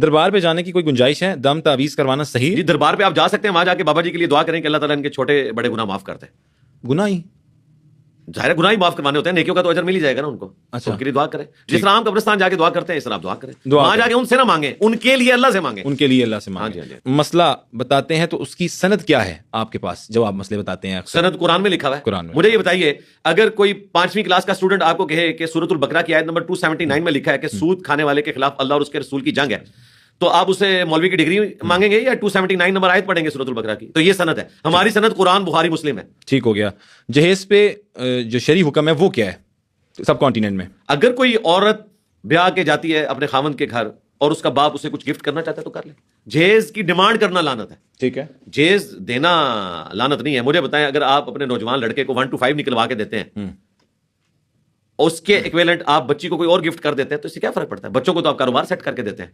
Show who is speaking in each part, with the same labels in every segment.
Speaker 1: دربار پہ جانے کی کوئی گنجائش ہے؟ دم تعویذ کروانا صحیح؟
Speaker 2: جی دربار پہ آپ جا سکتے ہیں, وہاں جا کے بابا جی کے لیے دعا کریں کہ اللہ تعالیٰ ان کے چھوٹے بڑے گناہ معاف کر دیں.
Speaker 1: گناہ ہی
Speaker 2: ظاہر گناہ ہی معاف کروانے ہوتے ہیں, نیکیوں کا تو اجر مل ہی جائے گا نا ان کو.
Speaker 1: اچھا,
Speaker 2: ان کے لیے دعا کریں, جس طرح ہم قبرستان جا کے دعا کرتے ہیں اس طرح آپ دعا کریں.
Speaker 1: دعا
Speaker 2: وہاں جا کے ان سے نہ مانگیں, ان کے لیے اللہ سے مانگیں.
Speaker 1: ان کے لیے اللہ سے مانگیں. مسئلہ بتاتے ہیں تو اس کی سند کیا ہے آپ کے پاس جب آپ مسئلے بتاتے ہیں؟
Speaker 2: سند قرآن میں لکھا ہوا ہے.
Speaker 1: قرآن میں.
Speaker 2: مجھے یہ بتائیے, اگر کوئی 5ویں کلاس کا اسٹوڈنٹ آپ کو کہے کہ سورۃ البقرہ کی آیت نمبر 279 میں لکھا ہے کہ سود کھانے والے کے خلاف اللہ اور اس کے رسول کی جنگ ہے, تو آپ اسے مولوی کی ڈگری مانگیں گے یا 279 نمبر آیت پڑھیں گے سورۃ البقرہ کی؟ تو یہ سند ہے ہماری, سند قرآن بخاری مسلم ہے.
Speaker 1: ٹھیک ہو گیا. جہیز پہ جو شرعی حکم ہے وہ کیا ہے سب کانٹیننٹ میں؟
Speaker 2: اگر کوئی عورت بیاہ کے جاتی ہے اپنے خاوند کے گھر اور اس کا باپ اسے کچھ گفٹ کرنا چاہتا ہے تو کر لے. جہیز کی ڈیمانڈ کرنا لعنت ہے.
Speaker 1: ٹھیک ہے,
Speaker 2: جہیز دینا لعنت نہیں ہے. مجھے بتائیں, اگر آپ اپنے نوجوان لڑکے کو 1 to 5 نکلوا کے دیتے ہیں, اس کے ایکویلنٹ آپ بچی کو کوئی اور گفٹ کر دیتے ہیں, تو اس سے کیا فرق پڑتا ہے؟ بچوں کو تو آپ کاروبار سیٹ کر کے دیتے ہیں,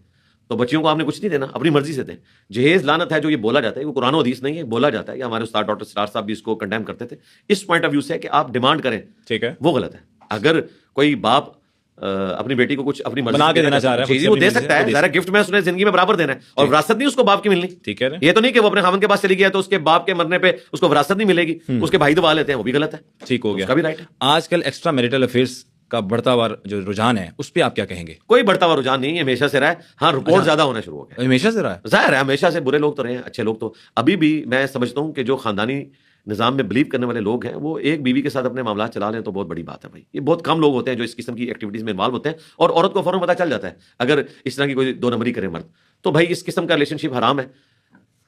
Speaker 2: تو بچیوں کو آپ نے کچھ نہیں دینا, اپنی مرضی سے دیں. جہیز لعنت ہے جو یہ بولا جاتا ہے, وہ قرآن و حدیث نہیں ہے, بولا جاتا ہے. ہمارے استاد ڈاکٹر سرار صاحب بھی اس کو کنڈیم کرتے تھے. اس پوائنٹ آف ویو سے کہ آپ ڈیمانڈ کریں,
Speaker 1: ٹھیک ہے,
Speaker 2: وہ غلط ہے. اگر کوئی باپ اپنی بیٹی کو کچھ اپنی مرضی
Speaker 1: بنا کے دینا چاہ رہا ہے,
Speaker 2: وہ دے سکتا ہے. ذرا گفٹ میں اس نے زندگی میں برابر دینا ہے, اور وراثت نہیں اس کو باپ کی ملنی.
Speaker 1: ٹھیک ہے,
Speaker 2: یہ تو نہیں کہ وہ اپنے خاوند کے پاس چلی گیا تو اس کے باپ کے مرنے پہ اس کو وراثت نہیں ملے گی, اس کے بھائی دبا لیتے ہیں, وہ بھی غلط ہے.
Speaker 1: ٹھیک ہو گیا,
Speaker 2: اس کا بھی رائٹ ہے.
Speaker 1: آج کل ایکسٹرا میریٹل افیئرس کا بڑھتا ہوا جو رجحان ہے اس پہ آپ کیا کہیں گے؟
Speaker 2: کوئی بڑھتا ہوا رجحان نہیں ہے, ہمیشہ سے رہا ہے. ہاں رپورٹ زیادہ ہونا شروع ہو گیا.
Speaker 1: ہمیشہ سے رہا ہے,
Speaker 2: ظاہر ہے ہمیشہ سے. برے لوگ تو رہے ہیں, اچھے لوگ تو ابھی بھی میں سمجھتا ہوں کہ جو خاندانی نظام میں بلیو کرنے والے لوگ ہیں وہ ایک بیوی کے ساتھ اپنے معاملات چلا لیں تو بہت بڑی بات ہے بھائی. یہ بہت کم لوگ ہوتے ہیں جو اس قسم کی ایکٹیویٹیز میں انوالو ہوتے ہیں, اور عورت کو فوراً پتہ چل جاتا ہے اگر اس طرح کی کوئی 2 نمبری کرے مرد. تو بھائی اس قسم کا ریلیشن شپ حرام ہے.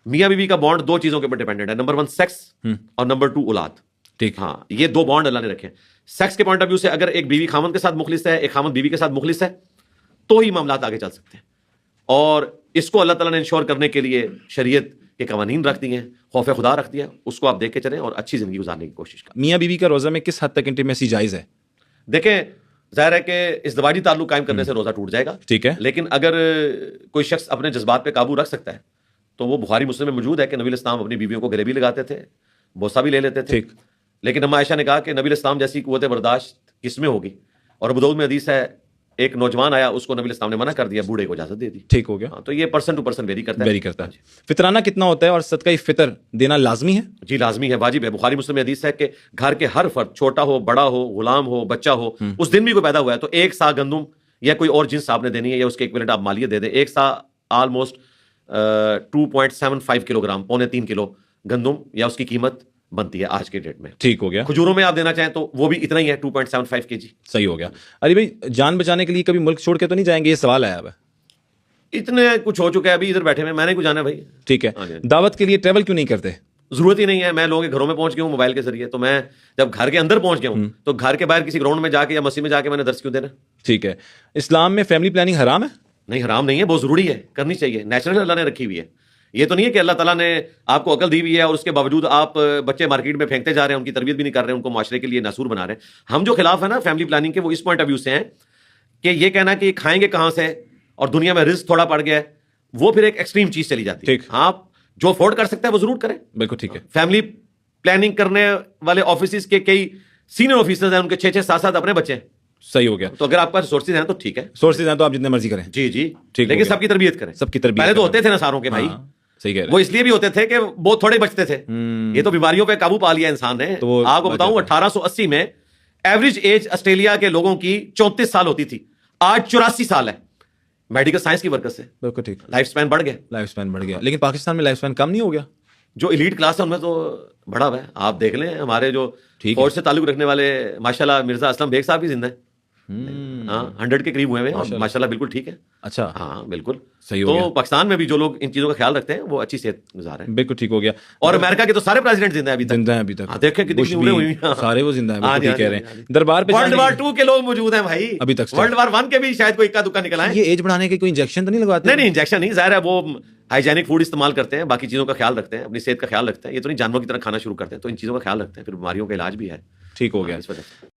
Speaker 2: میاں بیوی کا بانڈ 2 چیزوں کے اوپر ڈیپینڈنٹ ہے, نمبر 1 سیکس اور نمبر 2 اولاد.
Speaker 1: ٹھیک,
Speaker 2: ہاں یہ 2 بانڈ اللہ نے رکھے ہیں. سیکس کے پوائنٹ آف ویو سے اگر ایک بیوی خاوند کے ساتھ مخلص ہے, ایک خاوند بیوی کے ساتھ مخلص ہے, تو ہی معاملات آگے چل سکتے ہیں. اور اس کو اللہ تعالیٰ نے انشور کرنے کے لیے شریعت کے قوانین رکھ دی ہیں, خوف خدا رکھ دیا, اس کو آپ دیکھ کے چلیں اور اچھی زندگی گزارنے کی کوشش کریں.
Speaker 1: میاں بیوی کا روزہ میں کس حد تک انٹیمیسی جائز ہے؟
Speaker 2: دیکھیں ظاہر ہے کہ ازدواجی تعلق قائم کرنے سے روزہ ٹوٹ جائے گا.
Speaker 1: ٹھیک ہے,
Speaker 2: لیکن اگر کوئی شخص اپنے جذبات پہ قابو رکھ سکتا ہے تو وہ بخاری مسلم میں موجود ہے کہ نبی الاسلام اپنی بیویوں کو گلے بھی لگاتے تھے, بوسہ بھی لے لیتے تھے. لیکن اما عائشہ نے کہا کہ نبی الاسلام جیسی قوت برداشت کس میں ہوگی. اور ابو داؤد میں حدیث ہے, ایک نوجوان آیا, اس کو نبی الاسلام نے منع کر دیا, بوڑھے کو اجازت دے دی.
Speaker 1: ٹھیک ہو گیا.
Speaker 2: تو یہ پرسن ٹو پرسن ویری کرتا ہے.
Speaker 1: فطرانہ کتنا ہوتا ہے اور صدقہ فطر دینا لازمی ہے؟
Speaker 2: جی لازمی ہے, واجب ہے. بخاری مسلم میں حدیث ہے کہ گھر کے ہر فرد, چھوٹا ہو بڑا ہو, غلام ہو بچہ ہو, اس دن بھی کوئی پیدا ہوا ہے تو 1 سا گندم یا کوئی اور جنس آپ نے دینی ہے, یا اس کے ایکویلنٹ آپ مالیت دے دیں. 1 سا آلموسٹ 2.75 کلو گرام, 3.25 کلو گندم یا اس کی قیمت بنتی ہے آج کے ڈیٹ میں.
Speaker 1: ٹھیک ہو گیا.
Speaker 2: کھجوروں میں آپ دینا چاہیں تو وہ بھی اتنا ہی ہے, 2.75 kg.
Speaker 1: صحیح ہو گیا. علی بھائی جان بچانے کے لیے کبھی ملک چھوڑ کے تو نہیں جائیں گے؟ یہ سوال آیا ہے.
Speaker 2: اتنے کچھ ہو چکا ہے, ابھی ادھر بیٹھے میں نے کچھ جانا ہے بھائی.
Speaker 1: ٹھیک ہے, دعوت کے لیے ٹریول کیوں نہیں کرتے؟
Speaker 2: ضرورت ہی نہیں ہے. میں لوگوں کے گھروں میں پہنچ گیا ہوں موبائل کے ذریعے, تو میں جب گھر کے اندر پہنچ گیا ہوں تو گھر کے باہر کسی گراؤنڈ میں جا کے یا مسجد میں جا کے میں نے درس کیوں دینا.
Speaker 1: ٹھیک ہے. اسلام میں فیملی پلاننگ حرام ہے؟
Speaker 2: نہیں حرام نہیں ہے, بہت ضروری ہے, کرنی چاہیے. نیچرل اللہ نے رکھی ہوئی ہے. یہ تو نہیں ہے کہ اللہ تعالیٰ نے آپ کو عقل دی ہوئی ہے اور اس کے باوجود آپ بچے مارکیٹ میں پھینکتے جا رہے ہیں, ان کی تربیت بھی نہیں کر رہے ہیں, ان کو معاشرے کے لیے ناسور بنا رہے ہیں. ہم جو خلاف ہیں نا فیملی پلاننگ کے, وہ اس پوائنٹ آف ویو سے ہیں کہ یہ کہنا کہ کھائیں گے کہاں سے اور دنیا میں رزق تھوڑا پڑ گیا ہے, وہ پھر ایک ایکسٹریم چیز چلی جاتی ہے. آپ جو افورڈ کر سکتے ہیں وہ ضرور کریں.
Speaker 1: بالکل ٹھیک ہے.
Speaker 2: فیملی پلاننگ کرنے والے آفیسز کے کئی سینئر آفیسرز ہیں, ان کے 6-7 اپنے بچے ہیں.
Speaker 1: صحیح ہو گیا.
Speaker 2: تو اگر آپ کا ریسورسز ہیں تو ٹھیک ہے,
Speaker 1: سورسز ہیں تو آپ جتنے مرضی کریں.
Speaker 2: جی جی لیکن سب کی تربیت کریں.
Speaker 1: سب کی تربیت
Speaker 2: پہلے تو ہوتے تھے نا ساروں کے بھائی,
Speaker 1: صحیح کہہ رہے ہیں.
Speaker 2: وہ اس لیے بھی ہوتے تھے کہ بہت تھوڑے بچتے تھے. یہ تو بیماریوں پہ قابو پا لیا انسان نے. آپ کو بتاؤں 1880 میں ایوریج ایج آسٹریلیا کے لوگوں کی 34 سال ہوتی تھی, آج 84 سال ہے. میڈیکل سائنس کی برکت سے
Speaker 1: بالکل ٹھیک,
Speaker 2: لائف سپین بڑھ گیا.
Speaker 1: لائف سپین بڑھ گیا. لیکن پاکستان میں لائف سپین کم نہیں ہو گیا.
Speaker 2: جو ایلیٹ کلاس ہے ان میں تو بڑا ہوا ہے. آپ دیکھ لیں ہمارے جو فوج سے تعلق رکھنے والے ماشاءاللہ مرزا اسلم بیگ صاحب بھی زندہ ہیں. ہاں 100 کے قریب ہوئے ہیں ماشاءاللہ, بالکل ٹھیک ہے.
Speaker 1: اچھا
Speaker 2: ہاں بالکل
Speaker 1: صحیح ہو گیا.
Speaker 2: تو پاکستان میں بھی جو لوگ ان چیزوں کا خیال رکھتے ہیں وہ اچھی صحت گزار ہیں.
Speaker 1: بالکل ٹھیک ہو گیا.
Speaker 2: اور امریکہ کے تو سارے پریزیڈنٹ زندہ ہیں ابھی تک.
Speaker 1: زندہ ہیں ابھی تک.
Speaker 2: دیکھیں کتنی عمریں ہوئی ہیں,
Speaker 1: سارے وہ زندہ ہیں. بالکل ٹھیک کہہ رہے ہیں. دربار پہ
Speaker 2: ورلڈ وار 2 کے لوگ موجود ہیں بھائی
Speaker 1: ابھی تک.
Speaker 2: ورلڈ وار 1 کے بھی شاید کوئی اکا دکا نکل آئے.
Speaker 1: یہ ایج بڑھانے کے کوئی انجیکشن تو نہیں لگواتے؟
Speaker 2: نہیں انجیکشن نہیں, ظاہر ہے وہ ہائیجینک فوڈ استعمال کرتے ہیں, باقی چیزوں کا خیال رکھتے ہیں, اپنی صحت کا خیال رکھتے ہیں. یہ تو نہیں جانوروں کی طرح کھانا شروع کرتے ہیں, تو ان چیزوں کا خیال رکھتے ہیں, پھر بیماریوں کا علاج بھی ہے.
Speaker 1: ٹھیک ہو گیا.
Speaker 2: اس وجہ سے